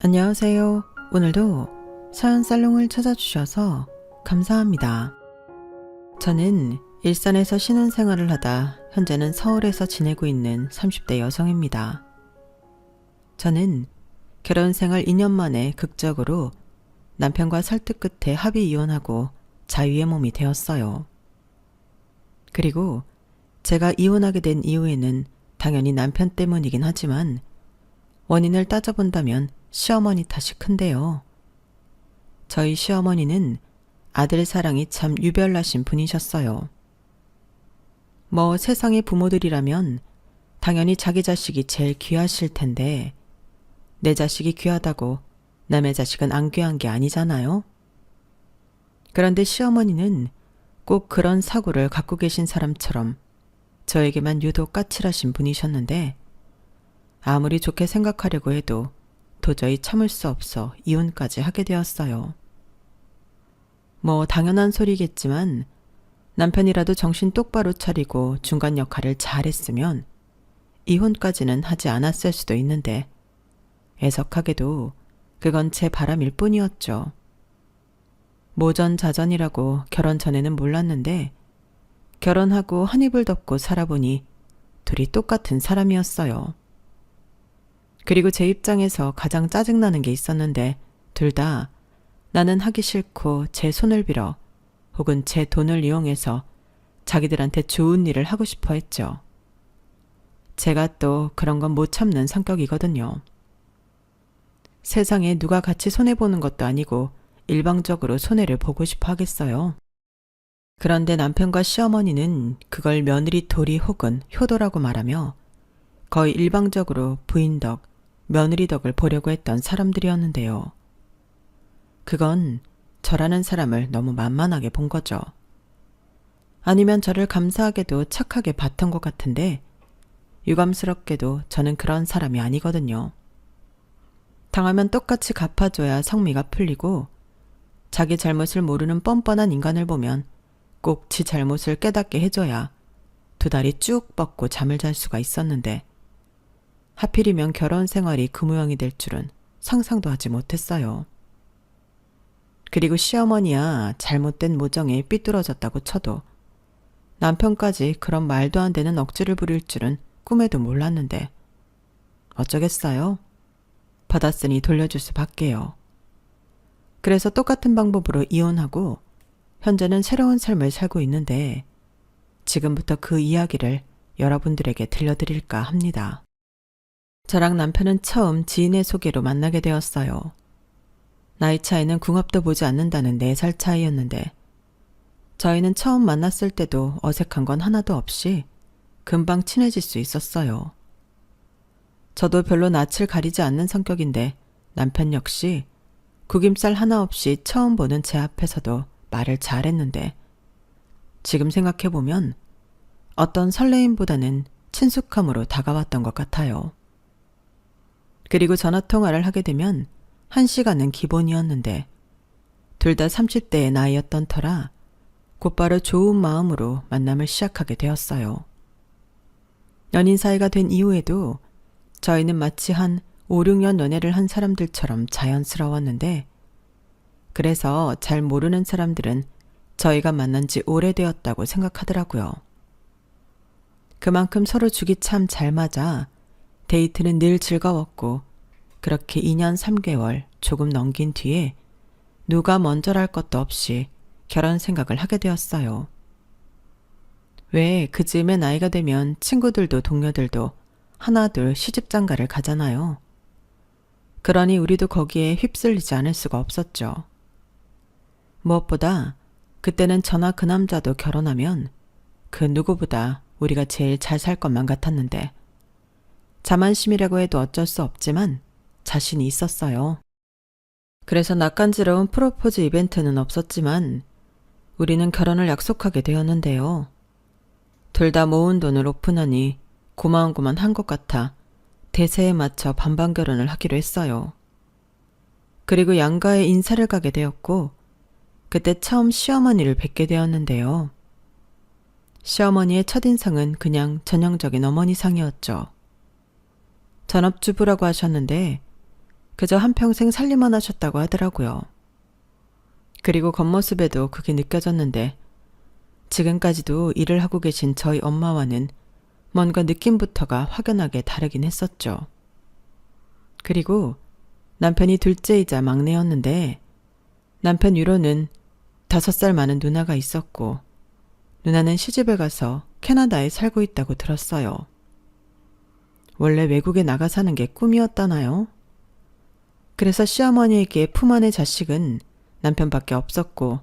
안녕하세요. 오늘도 사연 살롱을 찾아주셔서 감사합니다. 저는 일산에서 신혼생활을 하다 현재는 서울에서 지내고 있는 30대 여성입니다. 저는 결혼생활 2년 만에 극적으로 남편과 설득 끝에 합의 이혼하고 자유의 몸이 되었어요. 그리고 제가 이혼하게 된 이유에는 당연히 남편 때문이긴 하지만 원인을 따져본다면 시어머니 탓이 큰데요. 저희 시어머니는 아들 사랑이 참 유별나신 분이셨어요. 세상의 부모들이라면 당연히 자기 자식이 제일 귀하실 텐데 내 자식이 귀하다고 남의 자식은 안 귀한 게 아니잖아요. 그런데 시어머니는 꼭 그런 사고를 갖고 계신 사람처럼 저에게만 유독 까칠하신 분이셨는데 아무리 좋게 생각하려고 해도 도저히 참을 수 없어 이혼까지 하게 되었어요. 당연한 소리겠지만 남편이라도 정신 똑바로 차리고 중간 역할을 잘했으면 이혼까지는 하지 않았을 수도 있는데 애석하게도 그건 제 바람일 뿐이었죠. 모전자전이라고 결혼 전에는 몰랐는데 결혼하고 한 입을 덮고 살아보니 둘이 똑같은 사람이었어요. 그리고 제 입장에서 가장 짜증나는 게 있었는데 둘 다 나는 하기 싫고 제 손을 빌어 혹은 제 돈을 이용해서 자기들한테 좋은 일을 하고 싶어 했죠. 제가 또 그런 건 못 참는 성격이거든요. 세상에 누가 같이 손해보는 것도 아니고 일방적으로 손해를 보고 싶어 하겠어요. 그런데 남편과 시어머니는 그걸 며느리 도리 혹은 효도라고 말하며 거의 일방적으로 부인 덕, 며느리 덕을 보려고 했던 사람들이었는데요. 그건 저라는 사람을 너무 만만하게 본 거죠. 아니면 저를 감사하게도 착하게 봤던 것 같은데 유감스럽게도 저는 그런 사람이 아니거든요. 당하면 똑같이 갚아줘야 성미가 풀리고 자기 잘못을 모르는 뻔뻔한 인간을 보면 꼭 지 잘못을 깨닫게 해줘야 두 다리 쭉 뻗고 잠을 잘 수가 있었는데 하필이면 결혼 생활이 그 모양이 될 줄은 상상도 하지 못했어요. 그리고 시어머니야 잘못된 모정에 삐뚤어졌다고 쳐도 남편까지 그런 말도 안 되는 억지를 부릴 줄은 꿈에도 몰랐는데 어쩌겠어요? 받았으니 돌려줄 수밖에요. 그래서 똑같은 방법으로 이혼하고 현재는 새로운 삶을 살고 있는데 지금부터 그 이야기를 여러분들에게 들려드릴까 합니다. 저랑 남편은 처음 지인의 소개로 만나게 되었어요. 나이 차이는 궁합도 보지 않는다는 4살 차이였는데 저희는 처음 만났을 때도 어색한 건 하나도 없이 금방 친해질 수 있었어요. 저도 별로 낯을 가리지 않는 성격인데 남편 역시 구김살 하나 없이 처음 보는 제 앞에서도 말을 잘했는데 지금 생각해보면 어떤 설레임보다는 친숙함으로 다가왔던 것 같아요. 그리고 전화통화를 하게 되면 1시간은 기본이었는데 둘 다 30대의 나이였던 터라 곧바로 좋은 마음으로 만남을 시작하게 되었어요. 연인 사이가 된 이후에도 저희는 마치 한 5, 6년 연애를 한 사람들처럼 자연스러웠는데 그래서 잘 모르는 사람들은 저희가 만난 지 오래되었다고 생각하더라고요. 그만큼 서로 죽이 참 잘 맞아 데이트는 늘 즐거웠고 그렇게 2년 3개월 조금 넘긴 뒤에 누가 먼저랄 것도 없이 결혼 생각을 하게 되었어요. 왜 그 즈음에 나이가 되면 친구들도 동료들도 하나둘 시집장가를 가잖아요. 그러니 우리도 거기에 휩쓸리지 않을 수가 없었죠. 무엇보다 그때는 저나 그 남자도 결혼하면 그 누구보다 우리가 제일 잘 살 것만 같았는데 자만심이라고 해도 어쩔 수 없지만 자신이 있었어요. 그래서 낯간지러운 프로포즈 이벤트는 없었지만 우리는 결혼을 약속하게 되었는데요. 둘 다 모은 돈을 오픈하니 고마운고만 한 것 같아 대세에 맞춰 반반 결혼을 하기로 했어요. 그리고 양가에 인사를 가게 되었고 그때 처음 시어머니를 뵙게 되었는데요. 시어머니의 첫인상은 그냥 전형적인 어머니상이었죠. 전업주부라고 하셨는데 그저 한평생 살림만 하셨다고 하더라고요. 그리고 겉모습에도 그게 느껴졌는데 지금까지도 일을 하고 계신 저희 엄마와는 뭔가 느낌부터가 확연하게 다르긴 했었죠. 그리고 남편이 둘째이자 막내였는데 남편 위로는 5살 많은 누나가 있었고 누나는 시집을 가서 캐나다에 살고 있다고 들었어요. 원래 외국에 나가 사는 게 꿈이었다나요? 그래서 시어머니에게 품 안의 자식은 남편밖에 없었고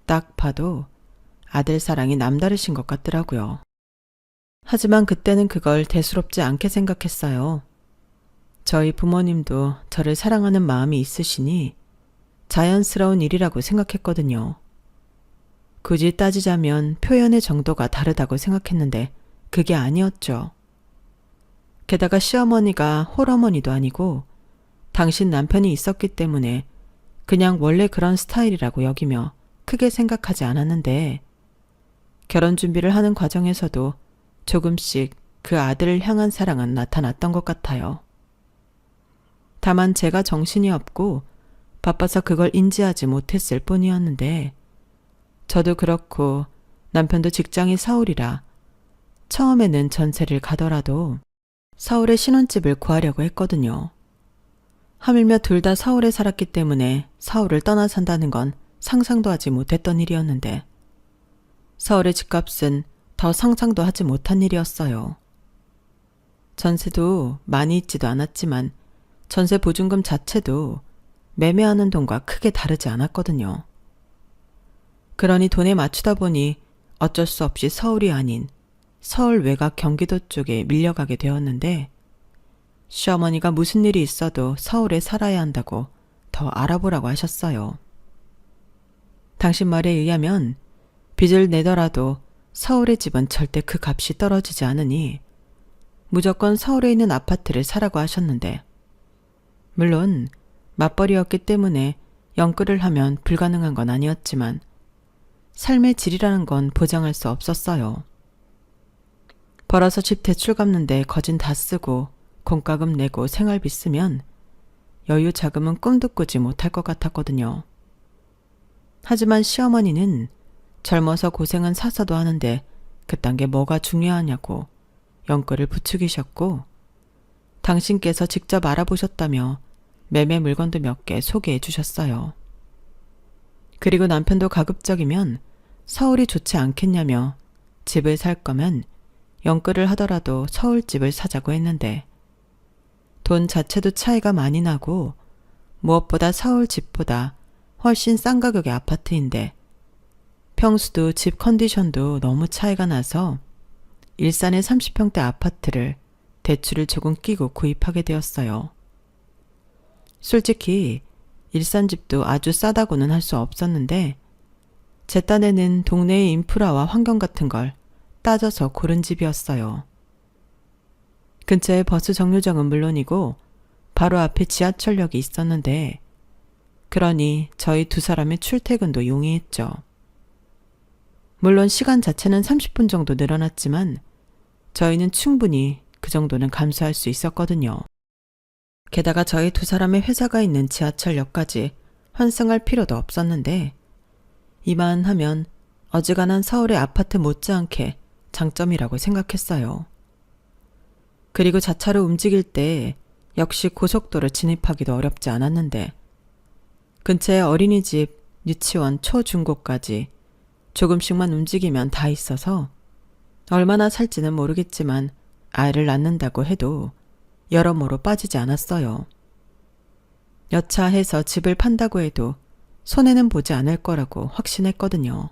딱 봐도 아들 사랑이 남다르신 것 같더라고요. 하지만 그때는 그걸 대수롭지 않게 생각했어요. 저희 부모님도 저를 사랑하는 마음이 있으시니 자연스러운 일이라고 생각했거든요. 굳이 따지자면 표현의 정도가 다르다고 생각했는데 그게 아니었죠. 게다가 시어머니가 홀어머니도 아니고 당신 남편이 있었기 때문에 그냥 원래 그런 스타일이라고 여기며 크게 생각하지 않았는데 결혼 준비를 하는 과정에서도 조금씩 그 아들을 향한 사랑은 나타났던 것 같아요. 다만 제가 정신이 없고 바빠서 그걸 인지하지 못했을 뿐이었는데 저도 그렇고 남편도 직장이 서울이라 처음에는 전세를 가더라도 서울에 신혼집을 구하려고 했거든요. 하물며 둘 다 서울에 살았기 때문에 서울을 떠나 산다는 건 상상도 하지 못했던 일이었는데 서울의 집값은 더 상상도 하지 못한 일이었어요. 전세도 많이 있지도 않았지만 전세 보증금 자체도 매매하는 돈과 크게 다르지 않았거든요. 그러니 돈에 맞추다 보니 어쩔 수 없이 서울이 아닌 서울 외곽 경기도 쪽에 밀려가게 되었는데 시어머니가 무슨 일이 있어도 서울에 살아야 한다고 더 알아보라고 하셨어요. 당신 말에 의하면 빚을 내더라도 서울의 집은 절대 그 값이 떨어지지 않으니 무조건 서울에 있는 아파트를 사라고 하셨는데 물론 맞벌이였기 때문에 영끌을 하면 불가능한 건 아니었지만 삶의 질이라는 건 보장할 수 없었어요. 벌어서 집 대출 갚는데 거진 다 쓰고 공과금 내고 생활비 쓰면 여유 자금은 꿈도 꾸지 못할 것 같았거든요. 하지만 시어머니는 젊어서 고생은 사서도 하는데 그딴 게 뭐가 중요하냐고 영끌을 부추기셨고 당신께서 직접 알아보셨다며 매매 물건도 몇 개 소개해 주셨어요. 그리고 남편도 가급적이면 서울이 좋지 않겠냐며 집을 살 거면 영끌을 하더라도 서울집을 사자고 했는데 돈 자체도 차이가 많이 나고 무엇보다 서울집보다 훨씬 싼 가격의 아파트인데 평수도 집 컨디션도 너무 차이가 나서 일산의 30평대 아파트를 대출을 조금 끼고 구입하게 되었어요. 솔직히 일산집도 아주 싸다고는 할 수 없었는데 제 딴에는 동네의 인프라와 환경 같은 걸 따져서 고른 집이었어요. 근처에 버스 정류장은 물론이고 바로 앞에 지하철역이 있었는데 그러니 저희 두 사람의 출퇴근도 용이했죠. 물론 시간 자체는 30분 정도 늘어났지만 저희는 충분히 그 정도는 감수할 수 있었거든요. 게다가 저희 두 사람의 회사가 있는 지하철역까지 환승할 필요도 없었는데 이만하면 어지간한 서울의 아파트 못지않게 장점이라고 생각했어요. 그리고 자차로 움직일 때 역시 고속도로 진입하기도 어렵지 않았는데 근처에 어린이집, 유치원, 초중고까지 조금씩만 움직이면 다 있어서 얼마나 살지는 모르겠지만 아이를 낳는다고 해도 여러모로 빠지지 않았어요. 여차해서 집을 판다고 해도 손해는 보지 않을 거라고 확신했거든요.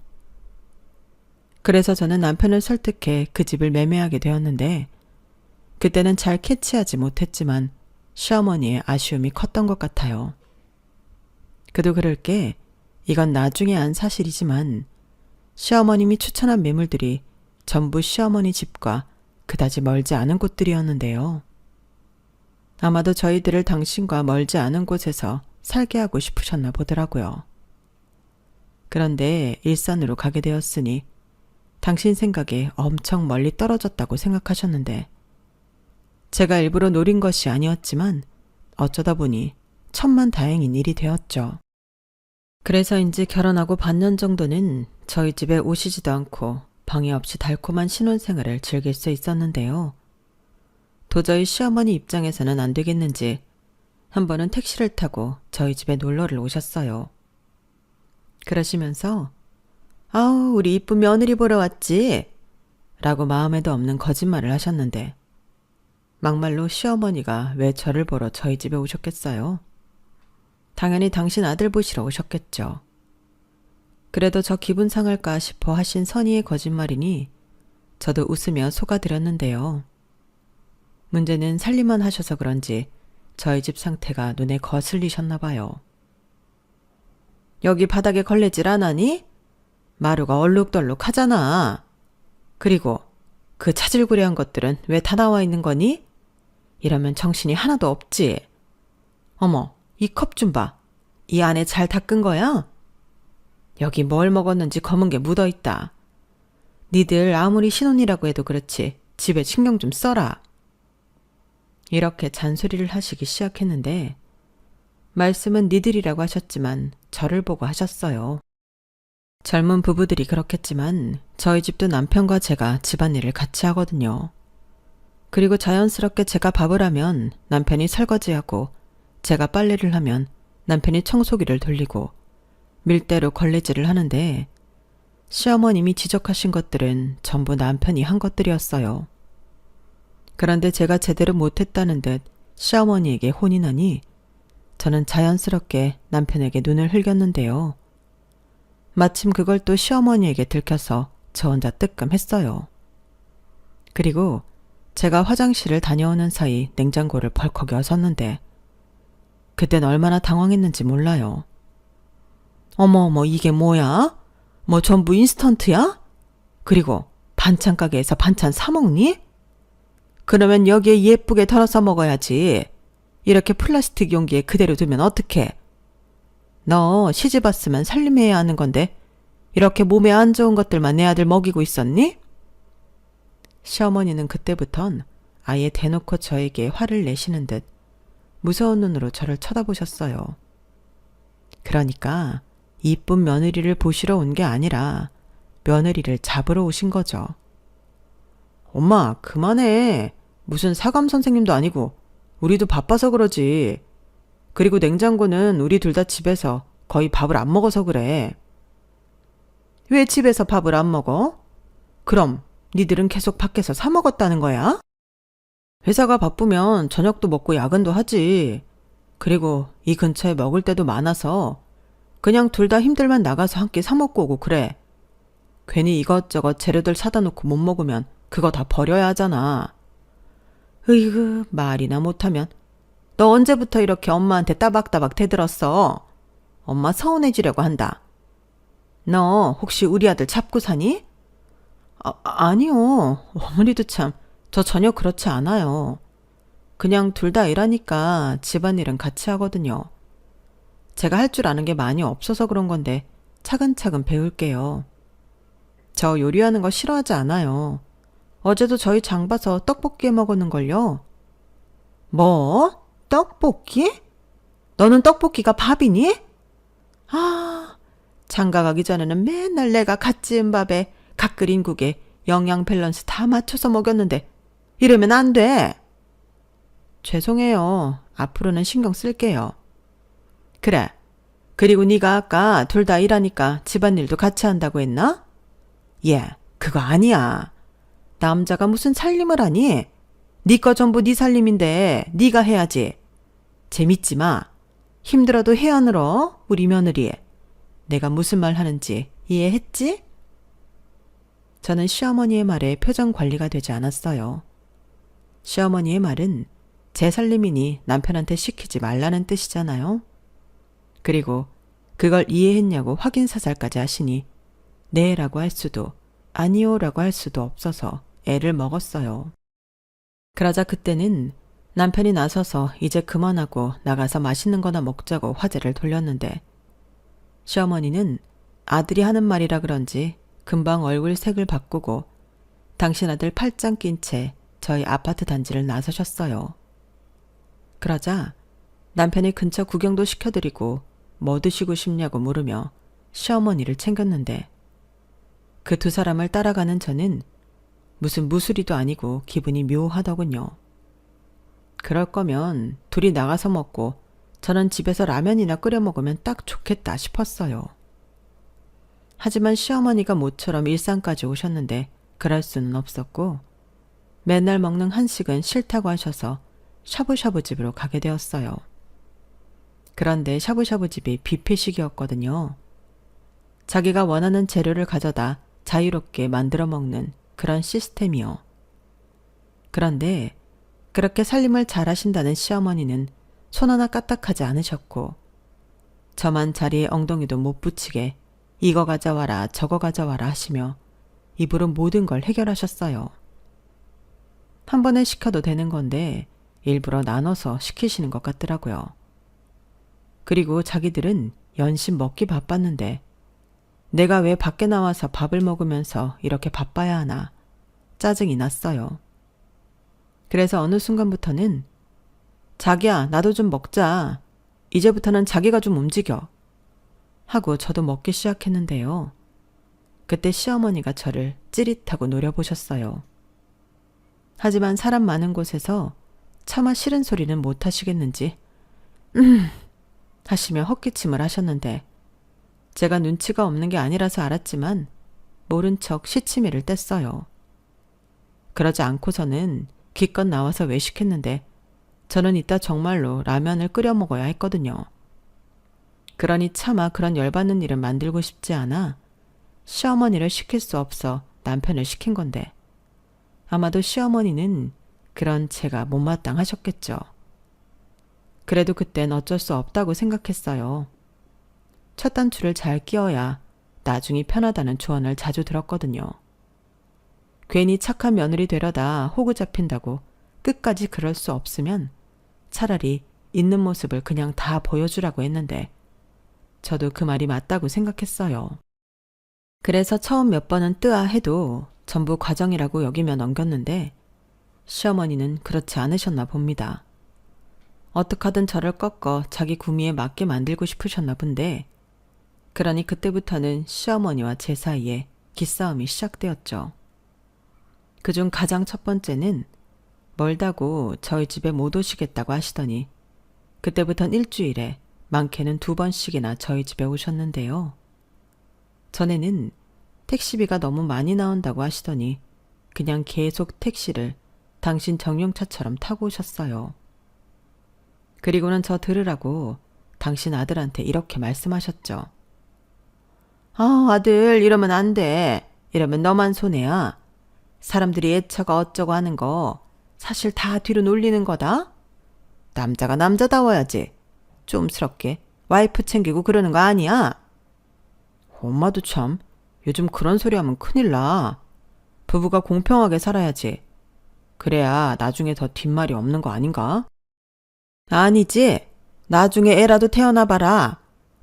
그래서 저는 남편을 설득해 그 집을 매매하게 되었는데 그때는 잘 캐치하지 못했지만 시어머니의 아쉬움이 컸던 것 같아요. 그도 그럴 게 이건 나중에 안 사실이지만 시어머님이 추천한 매물들이 전부 시어머니 집과 그다지 멀지 않은 곳들이었는데요. 아마도 저희들을 당신과 멀지 않은 곳에서 살게 하고 싶으셨나 보더라고요. 그런데 일산으로 가게 되었으니 당신 생각에 엄청 멀리 떨어졌다고 생각하셨는데 제가 일부러 노린 것이 아니었지만 어쩌다 보니 천만다행인 일이 되었죠. 그래서인지 결혼하고 반년 정도는 저희 집에 오시지도 않고 방해 없이 달콤한 신혼생활을 즐길 수 있었는데요. 도저히 시어머니 입장에서는 안 되겠는지 한 번은 택시를 타고 저희 집에 놀러를 오셨어요. 그러시면서 아우 우리 이쁜 며느리 보러 왔지? 라고 마음에도 없는 거짓말을 하셨는데 막말로 시어머니가 왜 저를 보러 저희 집에 오셨겠어요? 당연히 당신 아들 보시러 오셨겠죠. 그래도 저 기분 상할까 싶어 하신 선의의 거짓말이니 저도 웃으며 속아드렸는데요. 문제는 살림만 하셔서 그런지 저희 집 상태가 눈에 거슬리셨나 봐요. 여기 바닥에 걸레질 안 하니? 마루가 얼룩덜룩 하잖아. 그리고 그 차질구레한 것들은 왜 다 나와 있는 거니? 이러면 정신이 하나도 없지. 어머, 이 컵 좀 봐. 이 안에 잘 닦은 거야? 여기 뭘 먹었는지 검은 게 묻어있다. 니들 아무리 신혼이라고 해도 그렇지 집에 신경 좀 써라. 이렇게 잔소리를 하시기 시작했는데 말씀은 니들이라고 하셨지만 저를 보고 하셨어요. 젊은 부부들이 그렇겠지만 저희 집도 남편과 제가 집안일을 같이 하거든요. 그리고 자연스럽게 제가 밥을 하면 남편이 설거지하고 제가 빨래를 하면 남편이 청소기를 돌리고 밀대로 걸레질을 하는데 시어머님이 지적하신 것들은 전부 남편이 한 것들이었어요. 그런데 제가 제대로 못했다는 듯 시어머니에게 혼이 나니 저는 자연스럽게 남편에게 눈을 흘겼는데요. 마침 그걸 또 시어머니에게 들켜서 저 혼자 뜨끔했어요. 그리고 제가 화장실을 다녀오는 사이 냉장고를 벌컥 여섰는데 그땐 얼마나 당황했는지 몰라요. 어머 이게 뭐야? 뭐 전부 인스턴트야? 그리고 반찬 가게에서 반찬 사 먹니? 그러면 여기에 예쁘게 덜어서 먹어야지. 이렇게 플라스틱 용기에 그대로 두면 어떡해? 너 시집 왔으면 살림해야 하는 건데 이렇게 몸에 안 좋은 것들만 내 아들 먹이고 있었니? 시어머니는 그때부턴 아예 대놓고 저에게 화를 내시는 듯 무서운 눈으로 저를 쳐다보셨어요. 그러니까 이쁜 며느리를 보시러 온 게 아니라 며느리를 잡으러 오신 거죠. 엄마 그만해. 무슨 사감 선생님도 아니고 우리도 바빠서 그러지. 그리고 냉장고는 우리 둘 다 집에서 거의 밥을 안 먹어서 그래. 왜 집에서 밥을 안 먹어? 그럼 니들은 계속 밖에서 사 먹었다는 거야? 회사가 바쁘면 저녁도 먹고 야근도 하지. 그리고 이 근처에 먹을 데도 많아서 그냥 둘 다 힘들면 나가서 한 끼 사 먹고 오고 그래. 괜히 이것저것 재료들 사다 놓고 못 먹으면 그거 다 버려야 하잖아. 으이그 말이나 못하면 너 언제부터 이렇게 엄마한테 따박따박 대들었어? 엄마 서운해지려고 한다. 너 혹시 우리 아들 잡고 사니? 아니요. 어머니도 참 저 전혀 그렇지 않아요. 그냥 둘 다 일하니까 집안일은 같이 하거든요. 제가 할 줄 아는 게 많이 없어서 그런 건데 차근차근 배울게요. 저 요리하는 거 싫어하지 않아요. 어제도 저희 장 봐서 떡볶이 해 먹었는걸요. 뭐? 떡볶이? 너는 떡볶이가 밥이니? 아, 장가 가기 전에는 맨날 내가 갓 지은 밥에 갓 끓인 국에 영양 밸런스 다 맞춰서 먹였는데 이러면 안 돼. 죄송해요. 앞으로는 신경 쓸게요. 그래. 그리고 네가 아까 둘 다 일하니까 집안일도 같이 한다고 했나? 예, 그거 아니야. 남자가 무슨 살림을 하니? 네 거 전부 네 살림인데 네가 해야지. 재밌지 마. 힘들어도 해야 늘어, 우리 며느리. 내가 무슨 말 하는지 이해했지? 저는 시어머니의 말에 표정 관리가 되지 않았어요. 시어머니의 말은 제 살림이니 남편한테 시키지 말라는 뜻이잖아요. 그리고 그걸 이해했냐고 확인사살까지 하시니 네라고 할 수도 아니요라고 할 수도 없어서 애를 먹었어요. 그러자 그때는 남편이 나서서 이제 그만하고 나가서 맛있는 거나 먹자고 화제를 돌렸는데 시어머니는 아들이 하는 말이라 그런지 금방 얼굴 색을 바꾸고 당신 아들 팔짱 낀 채 저희 아파트 단지를 나서셨어요. 그러자 남편이 근처 구경도 시켜드리고 뭐 드시고 싶냐고 물으며 시어머니를 챙겼는데 그 두 사람을 따라가는 저는 무슨 무술이도 아니고 기분이 묘하더군요. 그럴 거면 둘이 나가서 먹고 저는 집에서 라면이나 끓여 먹으면 딱 좋겠다 싶었어요. 하지만 시어머니가 모처럼 일산까지 오셨는데 그럴 수는 없었고 맨날 먹는 한식은 싫다고 하셔서 샤브샤브 집으로 가게 되었어요. 그런데 샤브샤브 집이 뷔페식이었거든요. 자기가 원하는 재료를 가져다 자유롭게 만들어 먹는 그런 시스템이요. 그런데 그렇게 살림을 잘하신다는 시어머니는 손 하나 까딱하지 않으셨고 저만 자리에 엉덩이도 못 붙이게 이거 가져와라 저거 가져와라 하시며 입으로 모든 걸 해결하셨어요. 한 번에 시켜도 되는 건데 일부러 나눠서 시키시는 것 같더라고요. 그리고 자기들은 연신 먹기 바빴는데 내가 왜 밖에 나와서 밥을 먹으면서 이렇게 바빠야 하나 짜증이 났어요. 그래서 어느 순간부터는 자기야 나도 좀 먹자. 이제부터는 자기가 좀 움직여. 하고 저도 먹기 시작했는데요. 그때 시어머니가 저를 찌릿하고 노려보셨어요. 하지만 사람 많은 곳에서 차마 싫은 소리는 못 하시겠는지 하시며 헛기침을 하셨는데 제가 눈치가 없는 게 아니라서 알았지만 모른 척 시치미를 뗐어요. 그러지 않고서는 기껏 나와서 외식했는데 저는 이따 정말로 라면을 끓여 먹어야 했거든요. 그러니 차마 그런 열받는 일은 만들고 싶지 않아 시어머니를 시킬 수 없어 남편을 시킨 건데 아마도 시어머니는 그런 제가 못마땅하셨겠죠. 그래도 그땐 어쩔 수 없다고 생각했어요. 첫 단추를 잘 끼워야 나중이 편하다는 조언을 자주 들었거든요. 괜히 착한 며느리 되려다 호구 잡힌다고 끝까지 그럴 수 없으면 차라리 있는 모습을 그냥 다 보여주라고 했는데 저도 그 말이 맞다고 생각했어요. 그래서 처음 몇 번은 뜨아 해도 전부 과정이라고 여기며 넘겼는데 시어머니는 그렇지 않으셨나 봅니다. 어떡하든 저를 꺾어 자기 구미에 맞게 만들고 싶으셨나 본데 그러니 그때부터는 시어머니와 제 사이에 기싸움이 시작되었죠. 그중 가장 첫 번째는 멀다고 저희 집에 못 오시겠다고 하시더니 그때부턴 일주일에 많게는 2번씩이나 저희 집에 오셨는데요. 전에는 택시비가 너무 많이 나온다고 하시더니 그냥 계속 택시를 당신 정용차처럼 타고 오셨어요. 그리고는 저 들으라고 당신 아들한테 이렇게 말씀하셨죠. 아들 이러면 안 돼. 이러면 너만 손해야. 사람들이 애처가 어쩌고 하는 거 사실 다 뒤로 놀리는 거다. 남자가 남자다워야지. 좀스럽게 와이프 챙기고 그러는 거 아니야. 엄마도 참 요즘 그런 소리 하면 큰일 나. 부부가 공평하게 살아야지. 그래야 나중에 더 뒷말이 없는 거 아닌가? 아니지. 나중에 애라도 태어나 봐라.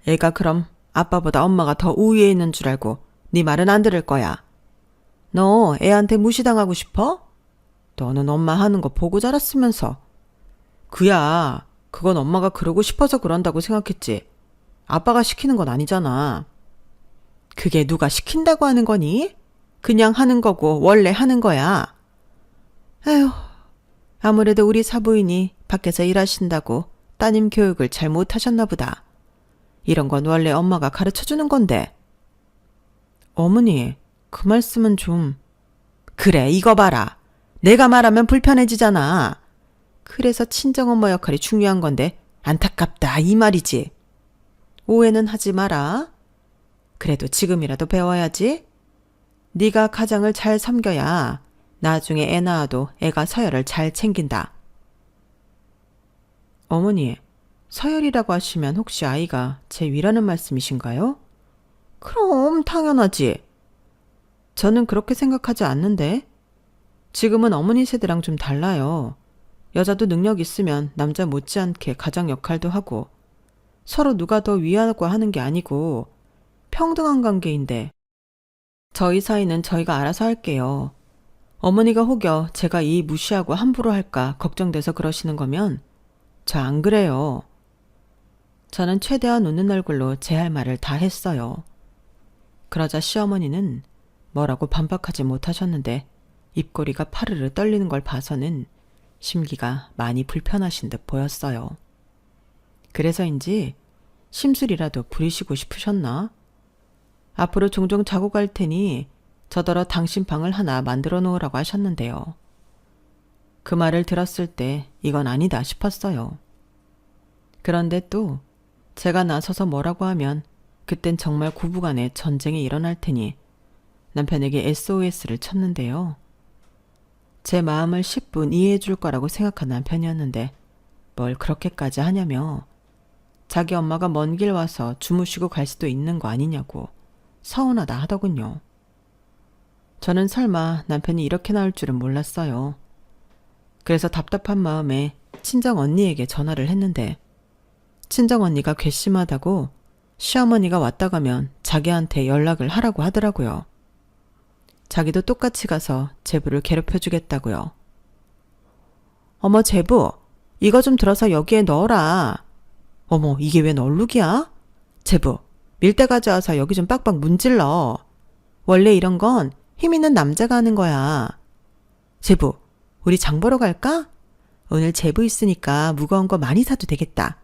애가 그럼 아빠보다 엄마가 더 우위에 있는 줄 알고 네 말은 안 들을 거야. 너 애한테 무시당하고 싶어? 너는 엄마 하는 거 보고 자랐으면서. 그야 그건 엄마가 그러고 싶어서 그런다고 생각했지. 아빠가 시키는 건 아니잖아. 그게 누가 시킨다고 하는 거니? 그냥 하는 거고 원래 하는 거야. 에휴, 아무래도 우리 사부인이 밖에서 일하신다고 따님 교육을 잘 못하셨나 보다. 이런 건 원래 엄마가 가르쳐주는 건데. 어머니, 그 말씀은 좀... 그래, 이거 봐라. 내가 말하면 불편해지잖아. 그래서 친정엄마 역할이 중요한 건데 안타깝다 이 말이지. 오해는 하지 마라. 그래도 지금이라도 배워야지. 네가 가장을 잘 섬겨야 나중에 애 낳아도 애가 서열을 잘 챙긴다. 어머니, 서열이라고 하시면 혹시 아이가 제 위라는 말씀이신가요? 그럼 당연하지. 저는 그렇게 생각하지 않는데. 지금은 어머니 세대랑 좀 달라요. 여자도 능력 있으면 남자 못지않게 가장 역할도 하고 서로 누가 더 위하고 하는 게 아니고 평등한 관계인데 저희 사이는 저희가 알아서 할게요. 어머니가 혹여 제가 이 무시하고 함부로 할까 걱정돼서 그러시는 거면 저 안 그래요. 저는 최대한 웃는 얼굴로 제 할 말을 다 했어요. 그러자 시어머니는 뭐라고 반박하지 못하셨는데 입꼬리가 파르르 떨리는 걸 봐서는 심기가 많이 불편하신 듯 보였어요. 그래서인지 심술이라도 부리시고 싶으셨나? 앞으로 종종 자고 갈 테니 저더러 당신 방을 하나 만들어 놓으라고 하셨는데요. 그 말을 들었을 때 이건 아니다 싶었어요. 그런데 또 제가 나서서 뭐라고 하면 그땐 정말 고부간에 전쟁이 일어날 테니 남편에게 SOS를 쳤는데요. 제 마음을 10분 이해해 줄 거라고 생각한 남편이었는데 뭘 그렇게까지 하냐며 자기 엄마가 먼 길 와서 주무시고 갈 수도 있는 거 아니냐고 서운하다 하더군요. 저는 설마 남편이 이렇게 나올 줄은 몰랐어요. 그래서 답답한 마음에 친정 언니에게 전화를 했는데 친정 언니가 괘씸하다고 시어머니가 왔다 가면 자기한테 연락을 하라고 하더라고요. 자기도 똑같이 가서 제부를 괴롭혀주겠다고요. 어머 제부, 이거 좀 들어서 여기에 넣어라. 어머 이게 웬 얼룩이야? 제부, 밀대 가져와서 여기 좀 빡빡 문질러. 원래 이런 건 힘 있는 남자가 하는 거야. 제부, 우리 장 보러 갈까? 오늘 제부 있으니까 무거운 거 많이 사도 되겠다.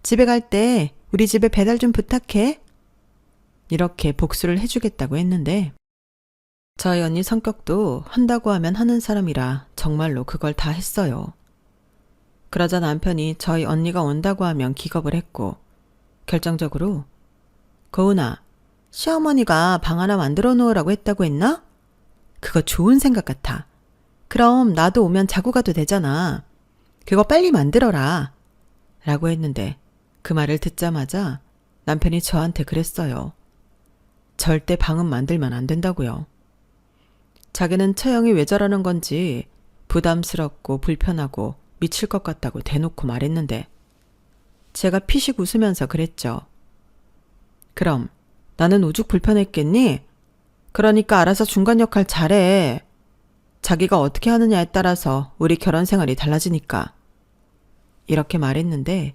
집에 갈 때 우리 집에 배달 좀 부탁해. 이렇게 복수를 해주겠다고 했는데 저희 언니 성격도 한다고 하면 하는 사람이라 정말로 그걸 다 했어요. 그러자 남편이 저희 언니가 온다고 하면 기겁을 했고 결정적으로 고은아, 시어머니가 방 하나 만들어 놓으라고 했다고 했나? 그거 좋은 생각 같아. 그럼 나도 오면 자고 가도 되잖아. 그거 빨리 만들어라. 라고 했는데 그 말을 듣자마자 남편이 저한테 그랬어요. 절대 방은 만들면 안 된다고요. 자기는 처형이 왜 저러는 건지 부담스럽고 불편하고 미칠 것 같다고 대놓고 말했는데 제가 피식 웃으면서 그랬죠. 그럼 나는 오죽 불편했겠니? 그러니까 알아서 중간 역할 잘해. 자기가 어떻게 하느냐에 따라서 우리 결혼 생활이 달라지니까. 이렇게 말했는데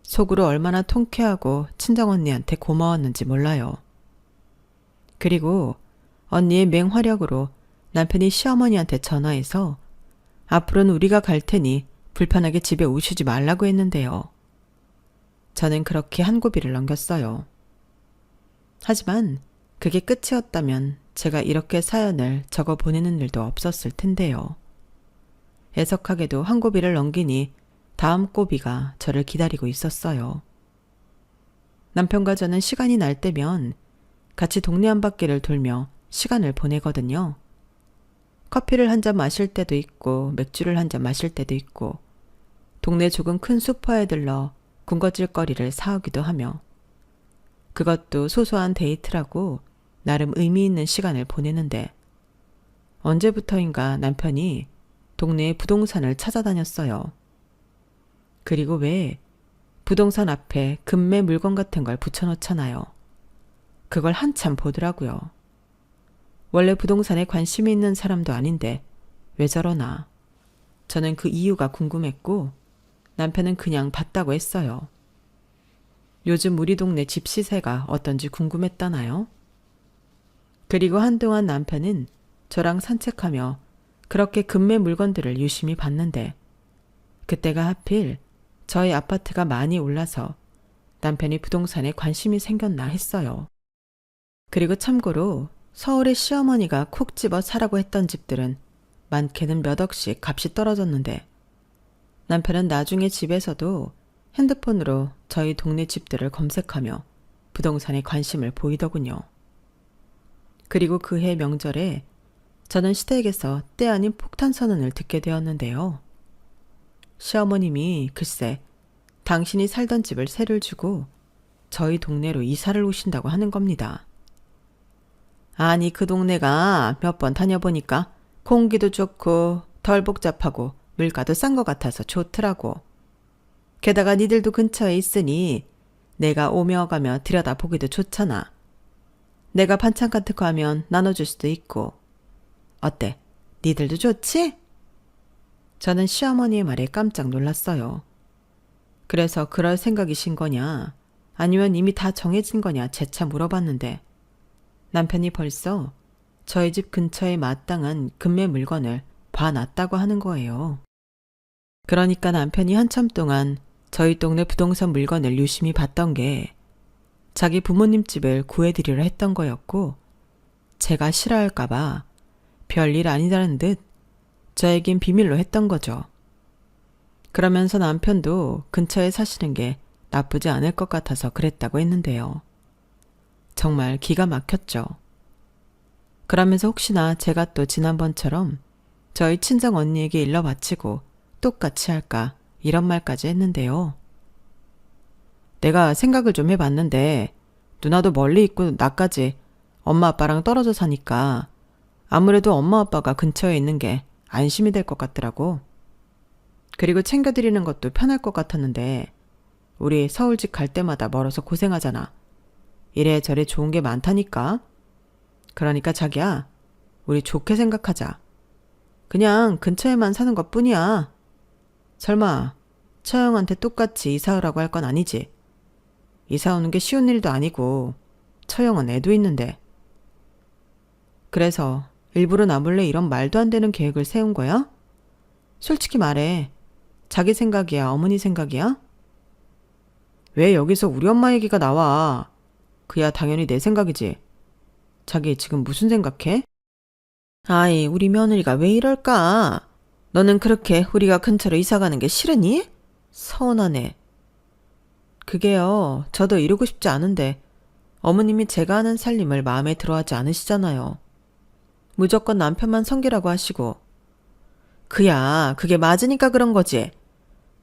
속으로 얼마나 통쾌하고 친정언니한테 고마웠는지 몰라요. 그리고 언니의 맹활약으로 남편이 시어머니한테 전화해서 앞으로는 우리가 갈 테니 불편하게 집에 오시지 말라고 했는데요. 저는 그렇게 한 고비를 넘겼어요. 하지만 그게 끝이었다면 제가 이렇게 사연을 적어 보내는 일도 없었을 텐데요. 애석하게도 한 고비를 넘기니 다음 고비가 저를 기다리고 있었어요. 남편과 저는 시간이 날 때면 같이 동네 한 바퀴를 돌며 시간을 보내거든요. 커피를 한 잔 마실 때도 있고 맥주를 한 잔 마실 때도 있고 동네 조금 큰 슈퍼에 들러 군것질거리를 사오기도 하며 그것도 소소한 데이트라고 나름 의미 있는 시간을 보내는데 언제부터인가 남편이 동네에 부동산을 찾아다녔어요. 그리고 왜 부동산 앞에 금매 물건 같은 걸 붙여놓잖아요. 그걸 한참 보더라고요. 원래 부동산에 관심이 있는 사람도 아닌데 왜 저러나. 저는 그 이유가 궁금했고 남편은 그냥 봤다고 했어요. 요즘 우리 동네 집 시세가 어떤지 궁금했다나요? 그리고 한동안 남편은 저랑 산책하며 그렇게 금매 물건들을 유심히 봤는데 그때가 하필 저희 아파트가 많이 올라서 남편이 부동산에 관심이 생겼나 했어요. 그리고 참고로 서울의 시어머니가 콕 집어 사라고 했던 집들은 많게는 몇 억씩 값이 떨어졌는데 남편은 나중에 집에서도 핸드폰으로 저희 동네 집들을 검색하며 부동산에 관심을 보이더군요. 그리고 그해 명절에 저는 시댁에서 때 아닌 폭탄 선언을 듣게 되었는데요. 시어머님이 글쎄 당신이 살던 집을 세를 주고 저희 동네로 이사를 오신다고 하는 겁니다. 아니 그 동네가 몇 번 다녀보니까 공기도 좋고 덜 복잡하고 물가도 싼 것 같아서 좋더라고. 게다가 니들도 근처에 있으니 내가 오며 가며 들여다보기도 좋잖아. 내가 반찬 같은 거 하면 나눠줄 수도 있고. 어때? 니들도 좋지? 저는 시어머니의 말에 깜짝 놀랐어요. 그래서 그럴 생각이신 거냐, 아니면 이미 다 정해진 거냐 재차 물어봤는데 남편이 벌써 저희 집 근처에 마땅한 금매 물건을 봐놨다고 하는 거예요. 그러니까 남편이 한참 동안 저희 동네 부동산 물건을 유심히 봤던 게 자기 부모님 집을 구해드리려 했던 거였고, 제가 싫어할까봐 별일 아니라는 듯 저에겐 비밀로 했던 거죠. 그러면서 남편도 근처에 사시는 게 나쁘지 않을 것 같아서 그랬다고 했는데요. 정말 기가 막혔죠. 그러면서 혹시나 제가 또 지난번처럼 저희 친정 언니에게 일러 바치고 똑같이 할까 이런 말까지 했는데요. 내가 생각을 좀 해봤는데 누나도 멀리 있고 나까지 엄마 아빠랑 떨어져 사니까 아무래도 엄마 아빠가 근처에 있는 게 안심이 될 것 같더라고. 그리고 챙겨드리는 것도 편할 것 같았는데 우리 서울집 갈 때마다 멀어서 고생하잖아. 이래저래 좋은 게 많다니까. 그러니까 자기야, 우리 좋게 생각하자. 그냥 근처에만 사는 것 뿐이야. 설마 처형한테 똑같이 이사 오라고 할 건 아니지? 이사 오는 게 쉬운 일도 아니고 처형은 애도 있는데. 그래서 일부러 나 몰래 이런 말도 안 되는 계획을 세운 거야? 솔직히 말해. 자기 생각이야, 어머니 생각이야? 왜 여기서 우리 엄마 얘기가 나와? 그야 당연히 내 생각이지. 자기 지금 무슨 생각해? 아이, 우리 며느리가 왜 이럴까? 너는 그렇게 우리가 근처로 이사 가는 게 싫으니? 서운하네. 그게요, 저도 이러고 싶지 않은데 어머님이 제가 하는 살림을 마음에 들어하지 않으시잖아요. 무조건 남편만 섬기라고 하시고. 그야, 그게 맞으니까 그런 거지.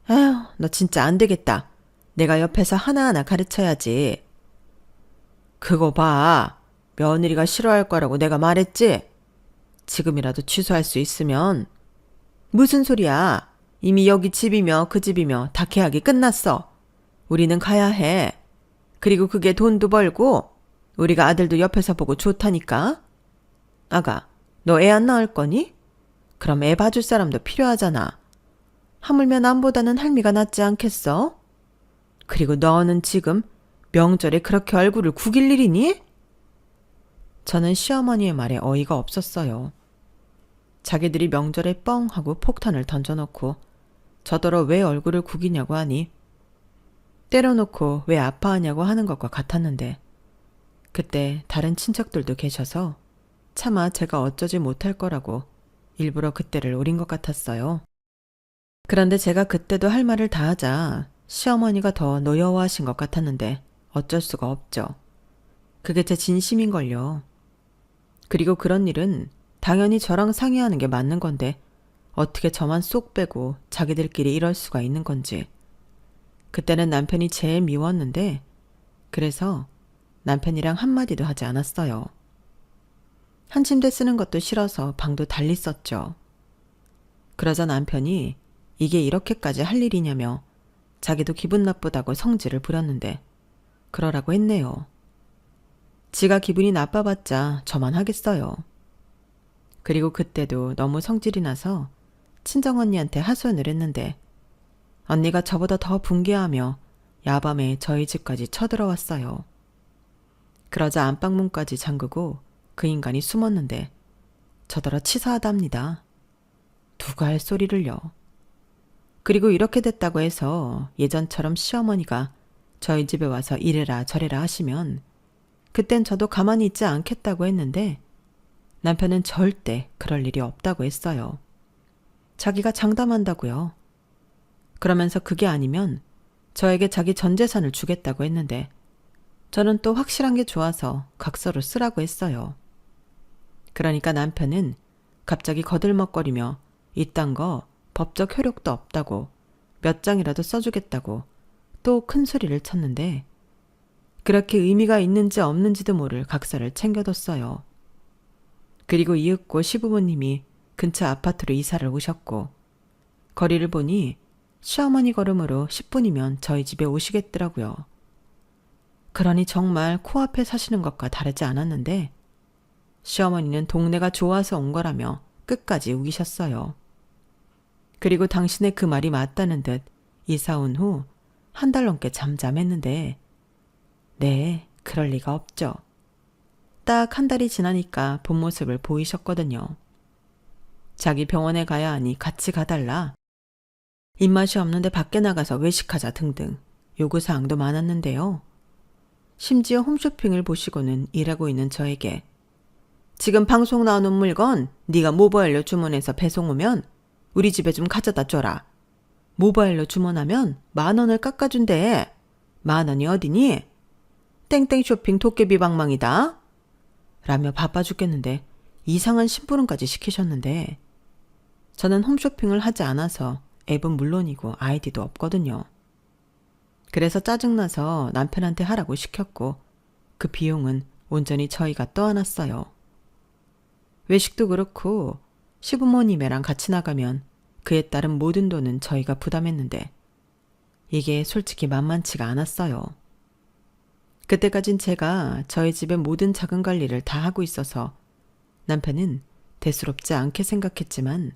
아휴, 너 진짜 안 되겠다. 내가 옆에서 하나하나 가르쳐야지. 그거 봐. 며느리가 싫어할 거라고 내가 말했지? 지금이라도 취소할 수 있으면. 무슨 소리야. 이미 여기 집이며 그 집이며 다 계약이 끝났어. 우리는 가야 해. 그리고 그게 돈도 벌고 우리가 아들도 옆에서 보고 좋다니까. 아가, 너 애 안 낳을 거니? 그럼 애 봐줄 사람도 필요하잖아. 하물며 남보다는 할미가 낫지 않겠어? 그리고 너는 지금 명절에 그렇게 얼굴을 구길 일이니? 저는 시어머니의 말에 어이가 없었어요. 자기들이 명절에 뻥 하고 폭탄을 던져놓고 저더러 왜 얼굴을 구기냐고 하니 때려놓고 왜 아파하냐고 하는 것과 같았는데, 그때 다른 친척들도 계셔서 차마 제가 어쩌지 못할 거라고 일부러 그때를 노린 것 같았어요. 그런데 제가 그때도 할 말을 다 하자 시어머니가 더 노여워하신 것 같았는데 어쩔 수가 없죠. 그게 제 진심인걸요. 그리고 그런 일은 당연히 저랑 상의하는 게 맞는 건데 어떻게 저만 쏙 빼고 자기들끼리 이럴 수가 있는 건지. 그때는 남편이 제일 미웠는데 그래서 남편이랑 한마디도 하지 않았어요. 한 침대 쓰는 것도 싫어서 방도 달리 썼죠. 그러자 남편이 이게 이렇게까지 할 일이냐며 자기도 기분 나쁘다고 성질을 부렸는데 그러라고 했네요. 지가 기분이 나빠봤자 저만 하겠어요. 그리고 그때도 너무 성질이 나서 친정언니한테 하소연을 했는데 언니가 저보다 더 분개하며 야밤에 저희 집까지 쳐들어왔어요. 그러자 안방문까지 잠그고 그 인간이 숨었는데 저더러 치사하답니다. 누가 할 소리를요. 그리고 이렇게 됐다고 해서 예전처럼 시어머니가 저희 집에 와서 이래라 저래라 하시면 그땐 저도 가만히 있지 않겠다고 했는데 남편은 절대 그럴 일이 없다고 했어요. 자기가 장담한다고요. 그러면서 그게 아니면 저에게 자기 전 재산을 주겠다고 했는데 저는 또 확실한 게 좋아서 각서로 쓰라고 했어요. 그러니까 남편은 갑자기 거들먹거리며 이딴 거 법적 효력도 없다고 몇 장이라도 써주겠다고 또 큰 소리를 쳤는데 그렇게 의미가 있는지 없는지도 모를 각서를 챙겨뒀어요. 그리고 이윽고 시부모님이 근처 아파트로 이사를 오셨고 거리를 보니 시어머니 걸음으로 10분이면 저희 집에 오시겠더라고요. 그러니 정말 코앞에 사시는 것과 다르지 않았는데 시어머니는 동네가 좋아서 온 거라며 끝까지 우기셨어요. 그리고 당신의 그 말이 맞다는 듯 이사 온 후 한 달 넘게 잠잠했는데 네, 그럴 리가 없죠. 딱 한 달이 지나니까 본 모습을 보이셨거든요. 자기 병원에 가야 하니 같이 가달라. 입맛이 없는데 밖에 나가서 외식하자 등등 요구사항도 많았는데요. 심지어 홈쇼핑을 보시고는 일하고 있는 저에게 지금 방송 나오는 물건 네가 모바일로 주문해서 배송 오면 우리 집에 좀 가져다 줘라. 모바일로 주문하면 10,000원을 깎아준대. 10,000원이 어디니? 땡땡 쇼핑 도깨비 방망이다. 라며 바빠 죽겠는데 이상한 심부름까지 시키셨는데 저는 홈쇼핑을 하지 않아서 앱은 물론이고 아이디도 없거든요. 그래서 짜증나서 남편한테 하라고 시켰고 그 비용은 온전히 저희가 떠안았어요. 외식도 그렇고 시부모님이랑 같이 나가면 그에 따른 모든 돈은 저희가 부담했는데 이게 솔직히 만만치가 않았어요. 그때까진 제가 저희 집의 모든 자금 관리를 다 하고 있어서 남편은 대수롭지 않게 생각했지만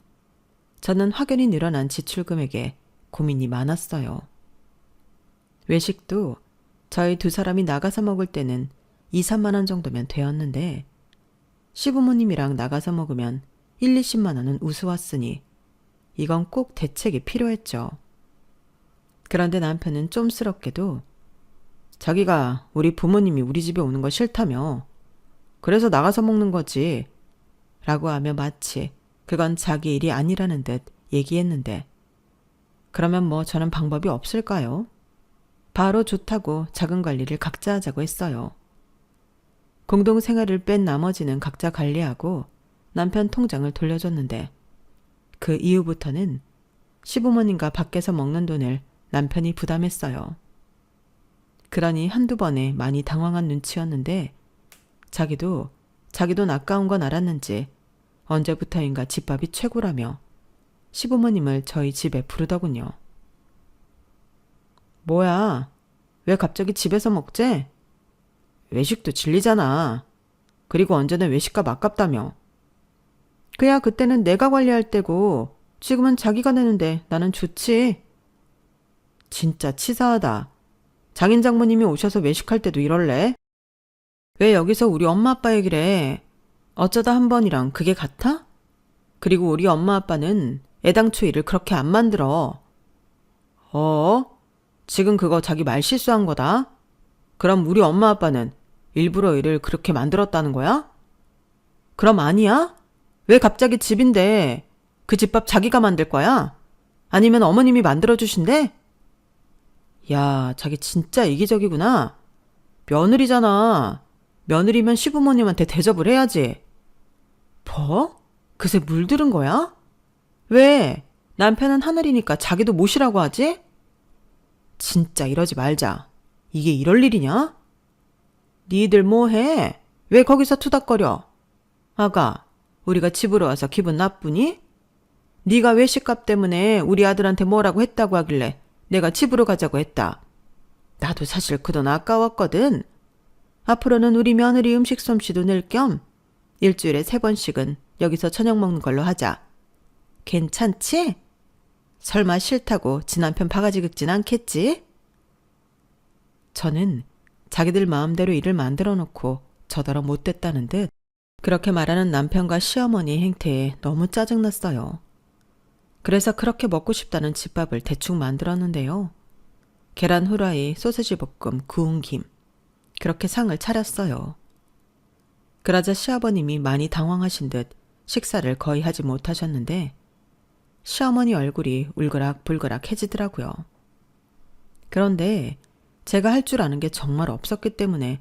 저는 확연히 늘어난 지출 금액에 고민이 많았어요. 외식도 저희 두 사람이 나가서 먹을 때는 2, 3만 원 정도면 되었는데 시부모님이랑 나가서 먹으면 1, 20만 원은 우스웠으니 이건 꼭 대책이 필요했죠. 그런데 남편은 쫌스럽게도 자기가 우리 부모님이 우리 집에 오는 거 싫다며 그래서 나가서 먹는 거지 라고 하며 마치 그건 자기 일이 아니라는 듯 얘기했는데 그러면 뭐 저는 방법이 없을까요? 바로 좋다고 자금 관리를 각자 하자고 했어요. 공동생활을 뺀 나머지는 각자 관리하고 남편 통장을 돌려줬는데 그 이후부터는 시부모님과 밖에서 먹는 돈을 남편이 부담했어요. 그러니 한두 번에 많이 당황한 눈치였는데 자기도 자기 돈 아까운 건 알았는지 언제부터인가 집밥이 최고라며 시부모님을 저희 집에 부르더군요. 뭐야? 왜 갑자기 집에서 먹재? 외식도 질리잖아. 그리고 언제는 외식값 아깝다며. 그야 그때는 내가 관리할 때고 지금은 자기가 내는데 나는 좋지. 진짜 치사하다. 장인 장모님이 오셔서 외식할 때도 이럴래? 왜 여기서 우리 엄마 아빠 얘기를 해? 어쩌다 한 번이랑 그게 같아? 그리고 우리 엄마 아빠는 애당초 일을 그렇게 안 만들어. 지금 그거 자기 말 실수한 거다. 그럼 우리 엄마 아빠는 일부러 일을 그렇게 만들었다는 거야? 그럼 아니야? 왜 갑자기 집인데 그 집밥 자기가 만들 거야? 아니면 어머님이 만들어주신대? 야, 자기 진짜 이기적이구나. 며느리잖아. 며느리면 시부모님한테 대접을 해야지. 뭐? 그새 물들은 거야? 왜? 남편은 하늘이니까 자기도 모시라고 하지? 진짜 이러지 말자. 이게 이럴 일이냐? 니들 뭐해? 왜 거기서 투닥거려? 아가, 우리가 집으로 와서 기분 나쁘니? 네가 외식값 때문에 우리 아들한테 뭐라고 했다고 하길래 내가 집으로 가자고 했다. 나도 사실 그 돈 아까웠거든. 앞으로는 우리 며느리 음식 솜씨도 늘 겸 일주일에 3번씩은 여기서 저녁 먹는 걸로 하자. 괜찮지? 설마 싫다고 지 남편 바가지 긁진 않겠지? 저는 자기들 마음대로 일을 만들어 놓고 저더러 못됐다는 듯 그렇게 말하는 남편과 시어머니 행태에 너무 짜증났어요. 그래서 그렇게 먹고 싶다는 집밥을 대충 만들었는데요. 계란 후라이, 소세지 볶음, 구운 김 그렇게 상을 차렸어요. 그러자 시아버님이 많이 당황하신 듯 식사를 거의 하지 못하셨는데 시어머니 얼굴이 울그락불그락해지더라고요. 그런데 제가 할 줄 아는 게 정말 없었기 때문에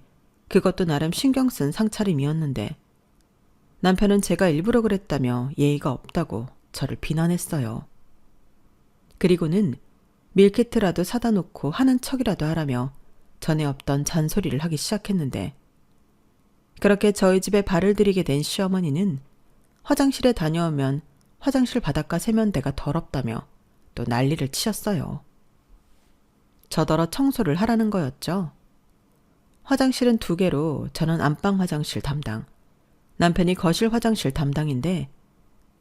그것도 나름 신경 쓴 상차림이었는데 남편은 제가 일부러 그랬다며 예의가 없다고 저를 비난했어요. 그리고는 밀키트라도 사다 놓고 하는 척이라도 하라며 전에 없던 잔소리를 하기 시작했는데 그렇게 저희 집에 발을 들이게 된 시어머니는 화장실에 다녀오면 화장실 바닥과 세면대가 더럽다며 또 난리를 치셨어요. 저더러 청소를 하라는 거였죠. 화장실은 2개로 저는 안방 화장실 담당, 남편이 거실 화장실 담당인데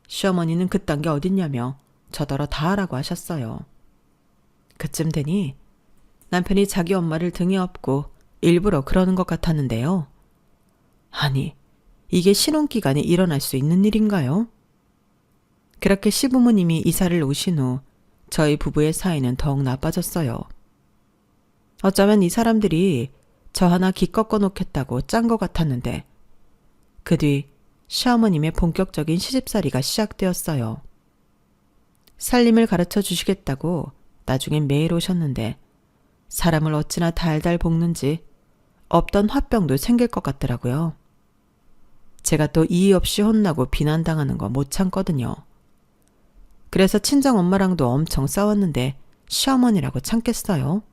시어머니는 그딴 게 어딨냐며 저더러 다 하라고 하셨어요. 그쯤 되니 남편이 자기 엄마를 등에 업고 일부러 그러는 것 같았는데요. 아니, 이게 신혼기간에 일어날 수 있는 일인가요? 그렇게 시부모님이 이사를 오신 후 저희 부부의 사이는 더욱 나빠졌어요. 어쩌면 이 사람들이 저 하나 기 꺾어 놓겠다고 짠 것 같았는데 그 뒤 시어머님의 본격적인 시집살이가 시작되었어요. 살림을 가르쳐 주시겠다고 나중엔 매일 오셨는데 사람을 어찌나 달달 볶는지 없던 화병도 생길 것 같더라고요. 제가 또 이의 없이 혼나고 비난당하는 거 못 참거든요. 그래서 친정 엄마랑도 엄청 싸웠는데 시어머니라고 참겠어요?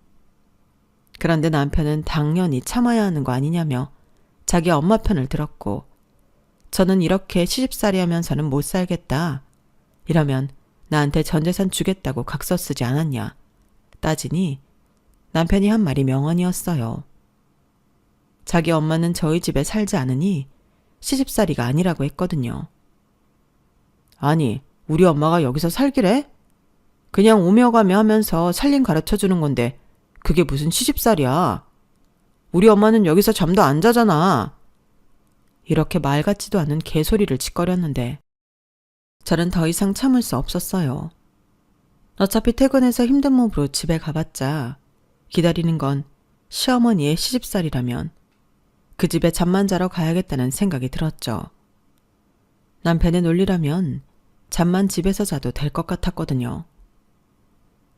그런데 남편은 당연히 참아야 하는 거 아니냐며 자기 엄마 편을 들었고 저는 이렇게 시집살이 하면서는 못 살겠다. 이러면 나한테 전 재산 주겠다고 각서 쓰지 않았냐. 따지니 남편이 한 말이 명언이었어요. 자기 엄마는 저희 집에 살지 않으니 시집살이가 아니라고 했거든요. 아니, 우리 엄마가 여기서 살기래? 그냥 오며 가며 하면서 살림 가르쳐주는 건데 그게 무슨 시집살이야. 우리 엄마는 여기서 잠도 안 자잖아. 이렇게 말 같지도 않은 개소리를 짓거렸는데 저는 더 이상 참을 수 없었어요. 어차피 퇴근해서 힘든 몸으로 집에 가봤자 기다리는 건 시어머니의 시집살이라면 그 집에 잠만 자러 가야겠다는 생각이 들었죠. 남편의 논리라면 잠만 집에서 자도 될 것 같았거든요.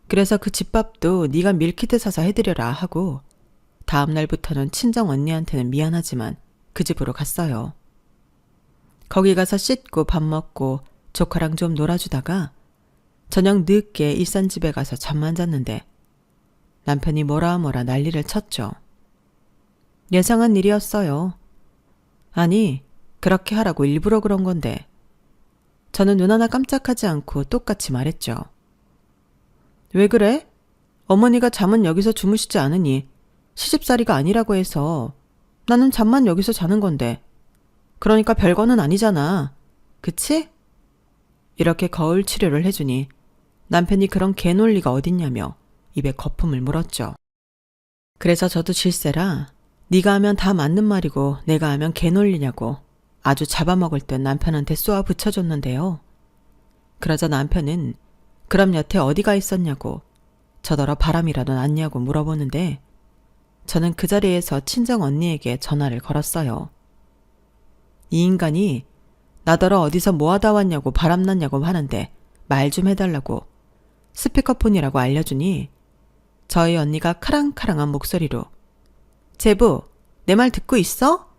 그래서 그 집밥도 네가 밀키트 사서 해드려라 하고 다음 날부터는 친정 언니한테는 미안하지만 그 집으로 갔어요. 거기 가서 씻고 밥 먹고 조카랑 좀 놀아주다가 저녁 늦게 일산 집에 가서 잠만 잤는데 남편이 뭐라 난리를 쳤죠. 예상한 일이었어요. 아니, 그렇게 하라고 일부러 그런 건데. 저는 눈 하나 깜짝하지 않고 똑같이 말했죠. 왜 그래? 어머니가 잠은 여기서 주무시지 않으니 시집살이가 아니라고 해서 나는 잠만 여기서 자는 건데. 그러니까 별거는 아니잖아. 그치? 이렇게 거울 치료를 해주니 남편이 그런 개논리가 어딨냐며 입에 거품을 물었죠. 그래서 저도 질세라 네가 하면 다 맞는 말이고 내가 하면 개논리냐고 아주 잡아먹을 듯 남편한테 쏘아 붙여줬는데요. 그러자 남편은 그럼 여태 어디가 있었냐고 저더러 바람이라도 났냐고 물어보는데 저는 그 자리에서 친정 언니에게 전화를 걸었어요. 이 인간이 나더러 어디서 뭐하다 왔냐고 바람났냐고 하는데 말 좀 해달라고 스피커폰이라고 알려주니 저희 언니가 카랑카랑한 목소리로 제부, 내 말 듣고 있어?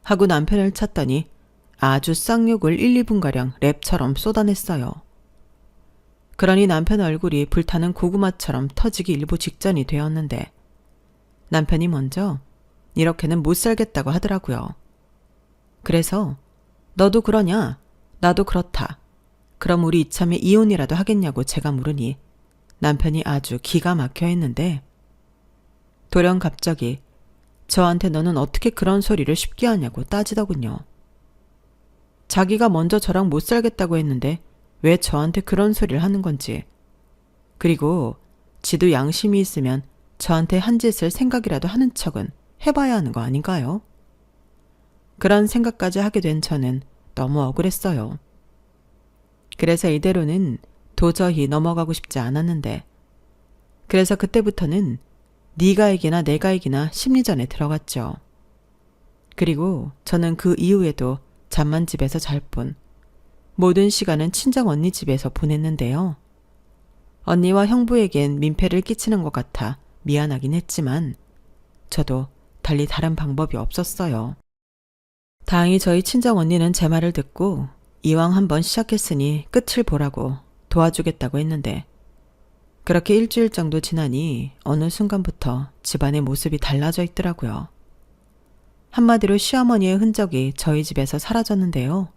하고 남편을 쳤더니 아주 쌍욕을 1, 2분가량 랩처럼 쏟아냈어요. 그러니 남편 얼굴이 불타는 고구마처럼 터지기 일보 직전이 되었는데 남편이 먼저 이렇게는 못 살겠다고 하더라고요. 그래서 너도 그러냐? 나도 그렇다. 그럼 우리 이참에 이혼이라도 하겠냐고 제가 물으니 남편이 아주 기가 막혀 했는데 돌연 갑자기 저한테 너는 어떻게 그런 소리를 쉽게 하냐고 따지더군요. 자기가 먼저 저랑 못 살겠다고 했는데 왜 저한테 그런 소리를 하는 건지. 그리고 지도 양심이 있으면 저한테 한 짓을 생각이라도 하는 척은 해봐야 하는 거 아닌가요? 그런 생각까지 하게 된 저는 너무 억울했어요. 그래서 이대로는 도저히 넘어가고 싶지 않았는데 그래서 그때부터는 네가 이기나 내가 이기나 심리전에 들어갔죠. 그리고 저는 그 이후에도 잠만 집에서 잘 뿐 모든 시간은 친정 언니 집에서 보냈는데요. 언니와 형부에겐 민폐를 끼치는 것 같아 미안하긴 했지만 저도 달리 다른 방법이 없었어요. 다행히 저희 친정 언니는 제 말을 듣고 이왕 한번 시작했으니 끝을 보라고 도와주겠다고 했는데 그렇게 일주일 정도 지나니 어느 순간부터 집안의 모습이 달라져 있더라고요. 한마디로 시어머니의 흔적이 저희 집에서 사라졌는데요.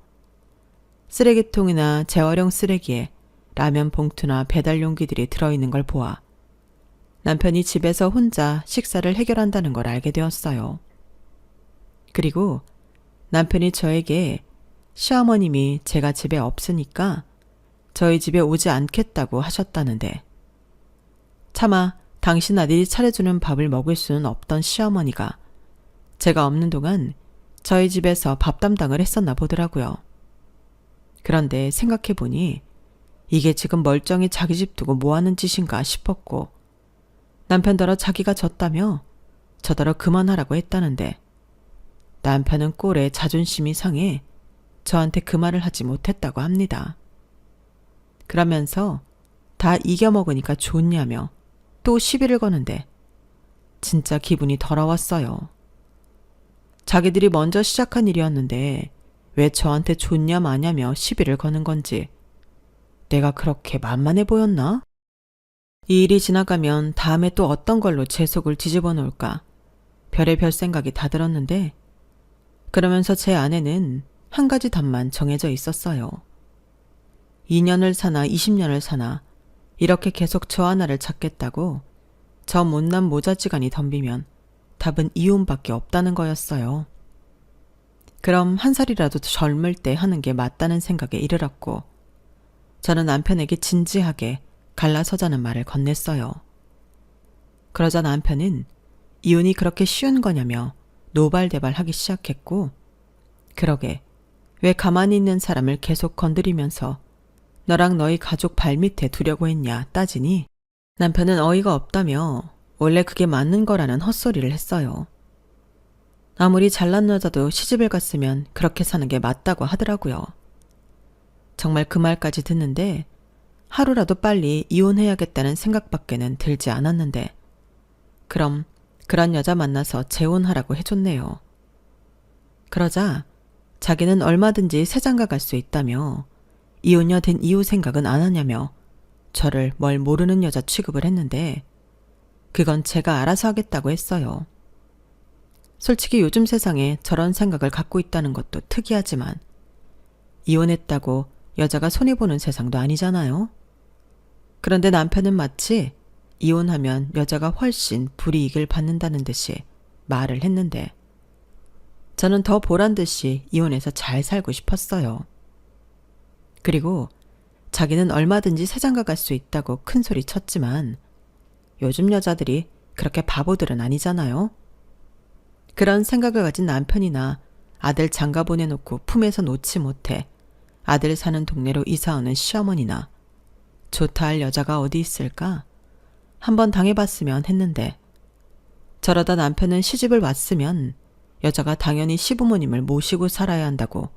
쓰레기통이나 재활용 쓰레기에 라면 봉투나 배달 용기들이 들어있는 걸 보아 남편이 집에서 혼자 식사를 해결한다는 걸 알게 되었어요. 그리고 남편이 저에게 시어머님이 제가 집에 없으니까 저희 집에 오지 않겠다고 하셨다는데 차마 당신 아들이 차려주는 밥을 먹을 수는 없던 시어머니가 제가 없는 동안 저희 집에서 밥 담당을 했었나 보더라고요. 그런데 생각해보니 이게 지금 멀쩡히 자기 집 두고 뭐하는 짓인가 싶었고, 남편더러 자기가 졌다며 저더러 그만하라고 했다는데 남편은 꼴에 자존심이 상해 저한테 그 말을 하지 못했다고 합니다. 그러면서 다 이겨먹으니까 좋냐며 또 시비를 거는데 진짜 기분이 더러웠어요. 자기들이 먼저 시작한 일이었는데 왜 저한테 좋냐 마냐며 시비를 거는 건지 내가 그렇게 만만해 보였나? 이 일이 지나가면 다음에 또 어떤 걸로 제 속을 뒤집어 놓을까 별의별 생각이 다 들었는데, 그러면서 제 안에는 한 가지 답만 정해져 있었어요. 2년을 사나 20년을 사나 이렇게 계속 저 하나를 찾겠다고 저 못난 모자지간이 덤비면 답은 이혼밖에 없다는 거였어요. 그럼 한 살이라도 젊을 때 하는 게 맞다는 생각에 이르렀고, 저는 남편에게 진지하게 갈라서자는 말을 건넸어요. 그러자 남편은 이혼이 그렇게 쉬운 거냐며 노발대발하기 시작했고, 그러게 왜 가만히 있는 사람을 계속 건드리면서 너랑 너희 가족 발밑에 두려고 했냐 따지니 남편은 어이가 없다며 원래 그게 맞는 거라는 헛소리를 했어요. 아무리 잘난 여자도 시집을 갔으면 그렇게 사는 게 맞다고 하더라고요. 정말 그 말까지 듣는데 하루라도 빨리 이혼해야겠다는 생각밖에는 들지 않았는데, 그럼 그런 여자 만나서 재혼하라고 해줬네요. 그러자 자기는 얼마든지 새장가 갈 수 있다며 이혼녀 된 이후 생각은 안 하냐며 저를 뭘 모르는 여자 취급을 했는데, 그건 제가 알아서 하겠다고 했어요. 솔직히 요즘 세상에 저런 생각을 갖고 있다는 것도 특이하지만 이혼했다고 여자가 손해보는 세상도 아니잖아요. 그런데 남편은 마치 이혼하면 여자가 훨씬 불이익을 받는다는 듯이 말을 했는데, 저는 더 보란 듯이 이혼해서 잘 살고 싶었어요. 그리고 자기는 얼마든지 새장가 갈 수 있다고 큰 소리 쳤지만 요즘 여자들이 그렇게 바보들은 아니잖아요. 그런 생각을 가진 남편이나 아들 장가 보내놓고 품에서 놓지 못해 아들 사는 동네로 이사 오는 시어머니나 좋다 할 여자가 어디 있을까? 한번 당해봤으면 했는데, 저러다 남편은 시집을 왔으면 여자가 당연히 시부모님을 모시고 살아야 한다고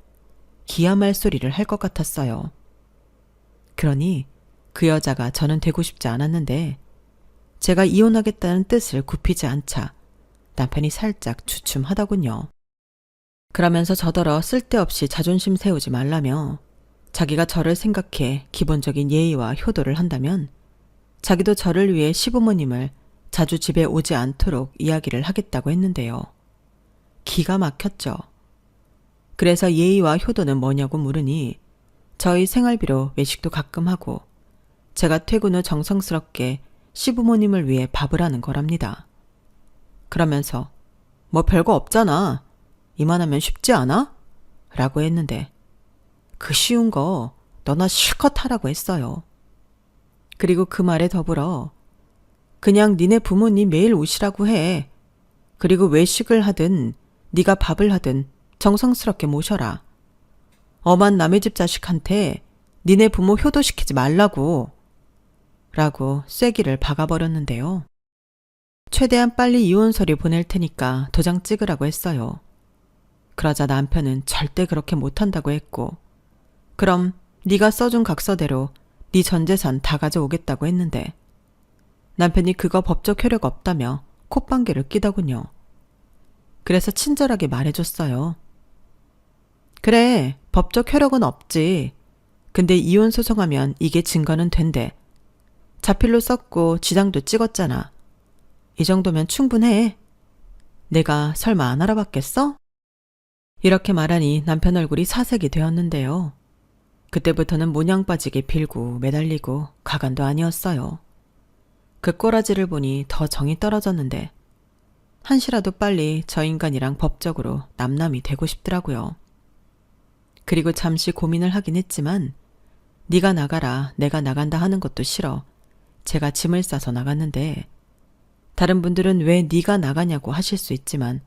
기야말 소리를 할 것 같았어요. 그러니 그 여자가 저는 되고 싶지 않았는데, 제가 이혼하겠다는 뜻을 굽히지 않자 남편이 살짝 주춤하더군요. 그러면서 저더러 쓸데없이 자존심 세우지 말라며 자기가 저를 생각해 기본적인 예의와 효도를 한다면 자기도 저를 위해 시부모님을 자주 집에 오지 않도록 이야기를 하겠다고 했는데요. 기가 막혔죠. 그래서 예의와 효도는 뭐냐고 물으니 저희 생활비로 외식도 가끔 하고 제가 퇴근 후 정성스럽게 시부모님을 위해 밥을 하는 거랍니다. 그러면서 뭐 별거 없잖아. 이만하면 쉽지 않아? 라고 했는데, 그 쉬운 거 너나 실컷 하라고 했어요. 그리고 그 말에 더불어 그냥 니네 부모님 매일 오시라고 해. 그리고 외식을 하든 네가 밥을 하든 정성스럽게 모셔라. 엄한 남의 집 자식한테 니네 부모 효도시키지 말라고. 라고 쐐기를 박아버렸는데요. 최대한 빨리 이혼서류 보낼 테니까 도장 찍으라고 했어요. 그러자 남편은 절대 그렇게 못한다고 했고, 그럼 네가 써준 각서대로 네 전 재산 다 가져오겠다고 했는데, 남편이 그거 법적 효력 없다며 콧방귀를 끼더군요. 그래서 친절하게 말해줬어요. 그래, 법적 효력은 없지. 근데 이혼 소송하면 이게 증거는 된대. 자필로 썼고 지장도 찍었잖아. 이 정도면 충분해. 내가 설마 안 알아봤겠어? 이렇게 말하니 남편 얼굴이 사색이 되었는데요. 그때부터는 모냥 빠지게 빌고 매달리고 가관도 아니었어요. 그 꼬라지를 보니 더 정이 떨어졌는데 한시라도 빨리 저 인간이랑 법적으로 남남이 되고 싶더라고요. 그리고 잠시 고민을 하긴 했지만 네가 나가라 내가 나간다 하는 것도 싫어 제가 짐을 싸서 나갔는데 다른 분들은 왜 네가 나가냐고 하실 수 있지만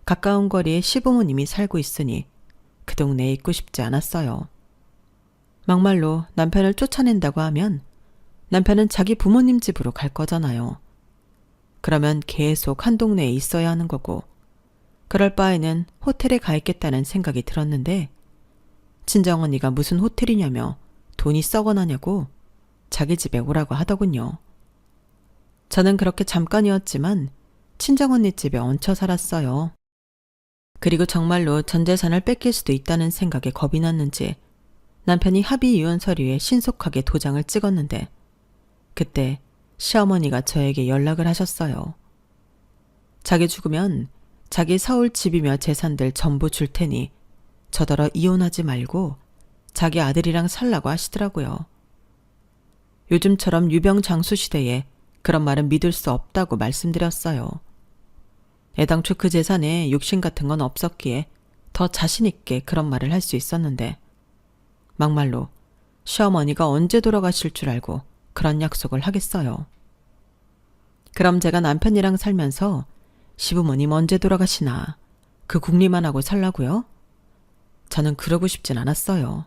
가까운 거리에 시부모님이 살고 있으니 그 동네에 있고 싶지 않았어요. 막말로 남편을 쫓아낸다고 하면 남편은 자기 부모님 집으로 갈 거잖아요. 그러면 계속 한 동네에 있어야 하는 거고 그럴 바에는 호텔에 가 있겠다는 생각이 들었는데 친정언니가 무슨 호텔이냐며 돈이 썩어나냐고 자기 집에 오라고 하더군요. 저는 그렇게 잠깐이었지만 친정언니 집에 얹혀 살았어요. 그리고 정말로 전 재산을 뺏길 수도 있다는 생각에 겁이 났는지 남편이 합의 이혼 서류에 신속하게 도장을 찍었는데 그때 시어머니가 저에게 연락을 하셨어요. 자기 죽으면 자기 서울 집이며 재산들 전부 줄 테니 저더러 이혼하지 말고 자기 아들이랑 살라고 하시더라고요. 요즘처럼 유병장수 시대에 그런 말은 믿을 수 없다고 말씀드렸어요. 애당초 그 재산에 욕심 같은 건 없었기에 더 자신 있게 그런 말을 할 수 있었는데 막말로 시어머니가 언제 돌아가실 줄 알고 그런 약속을 하겠어요. 그럼 제가 남편이랑 살면서 시부모님 언제 돌아가시나 그 궁리만 하고 살라고요? 저는 그러고 싶진 않았어요.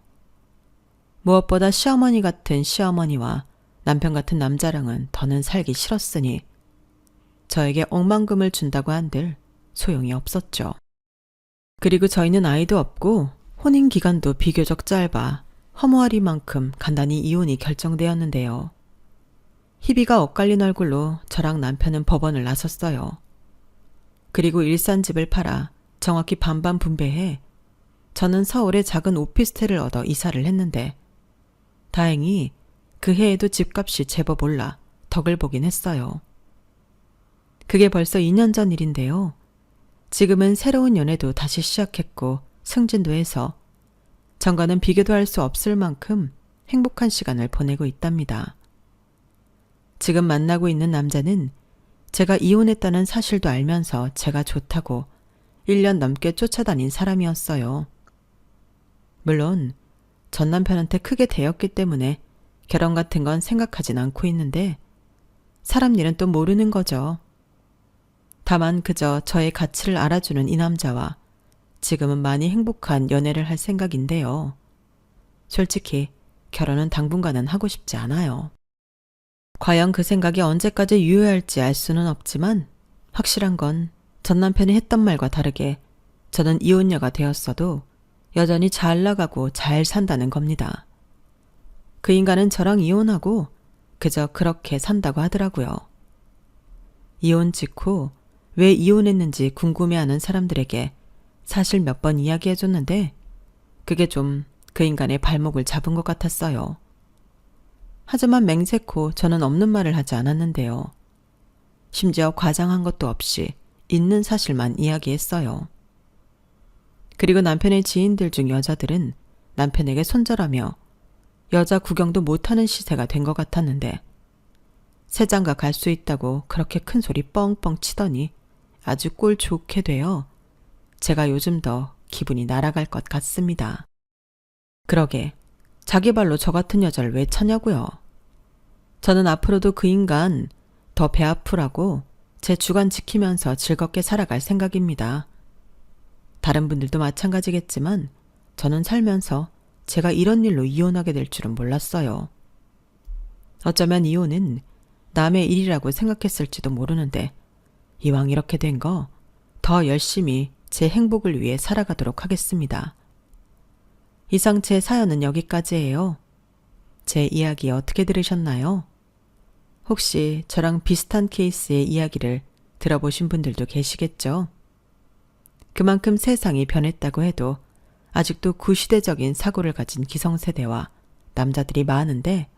무엇보다 시어머니 같은 시어머니와 남편 같은 남자랑은 더는 살기 싫었으니 저에게 억만금을 준다고 한들 소용이 없었죠. 그리고 저희는 아이도 없고 혼인 기간도 비교적 짧아 허무하리만큼 간단히 이혼이 결정되었는데요. 희비가 엇갈린 얼굴로 저랑 남편은 법원을 나섰어요. 그리고 일산집을 팔아 정확히 반반 분배해 저는 서울에 작은 오피스텔을 얻어 이사를 했는데 다행히 그 해에도 집값이 제법 올라 덕을 보긴 했어요. 그게 벌써 2년 전 일인데요. 지금은 새로운 연애도 다시 시작했고 승진도 해서 전과는 비교도 할 수 없을 만큼 행복한 시간을 보내고 있답니다. 지금 만나고 있는 남자는 제가 이혼했다는 사실도 알면서 제가 좋다고 1년 넘게 쫓아다닌 사람이었어요. 물론 전 남편한테 크게 대였기 때문에 결혼 같은 건 생각하진 않고 있는데 사람 일은 또 모르는 거죠. 다만 그저 저의 가치를 알아주는 이 남자와 지금은 많이 행복한 연애를 할 생각인데요. 솔직히 결혼은 당분간은 하고 싶지 않아요. 과연 그 생각이 언제까지 유효할지 알 수는 없지만 확실한 건 전 남편이 했던 말과 다르게 저는 이혼녀가 되었어도 여전히 잘 나가고 잘 산다는 겁니다. 그 인간은 저랑 이혼하고 그저 그렇게 산다고 하더라고요. 이혼 직후 왜 이혼했는지 궁금해하는 사람들에게 사실 몇 번 이야기해줬는데 그게 좀 그 인간의 발목을 잡은 것 같았어요. 하지만 맹세코 저는 없는 말을 하지 않았는데요. 심지어 과장한 것도 없이 있는 사실만 이야기했어요. 그리고 남편의 지인들 중 여자들은 남편에게 손절하며 여자 구경도 못하는 시세가 된 것 같았는데 새장가 갈 수 있다고 그렇게 큰 소리 뻥뻥 치더니 아주 꼴 좋게 되어 제가 요즘 더 기분이 날아갈 것 같습니다. 그러게 자기 발로 저 같은 여자를 왜 찾냐고요. 저는 앞으로도 그 인간 더 배 아프라고 제 주관 지키면서 즐겁게 살아갈 생각입니다. 다른 분들도 마찬가지겠지만 저는 살면서 제가 이런 일로 이혼하게 될 줄은 몰랐어요. 어쩌면 이혼은 남의 일이라고 생각했을지도 모르는데 이왕 이렇게 된 거 더 열심히 제 행복을 위해 살아가도록 하겠습니다. 이상 제 사연은 여기까지예요. 제 이야기 어떻게 들으셨나요? 혹시 저랑 비슷한 케이스의 이야기를 들어보신 분들도 계시겠죠? 그만큼 세상이 변했다고 해도 아직도 구시대적인 사고를 가진 기성세대와 남자들이 많은데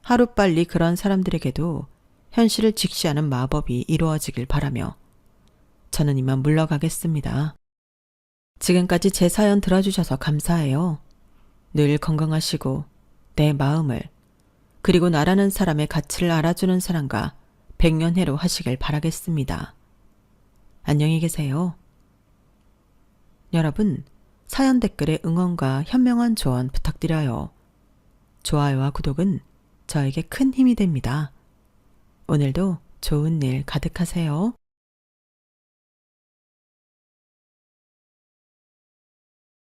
하루빨리 그런 사람들에게도 현실을 직시하는 마법이 이루어지길 바라며 저는 이만 물러가겠습니다. 지금까지 제 사연 들어주셔서 감사해요. 늘 건강하시고 내 마음을 그리고 나라는 사람의 가치를 알아주는 사람과 백년해로 하시길 바라겠습니다. 안녕히 계세요. 여러분, 사연 댓글에 응원과 현명한 조언 부탁드려요. 좋아요와 구독은 저에게 큰 힘이 됩니다. 오늘도 좋은 일 가득하세요.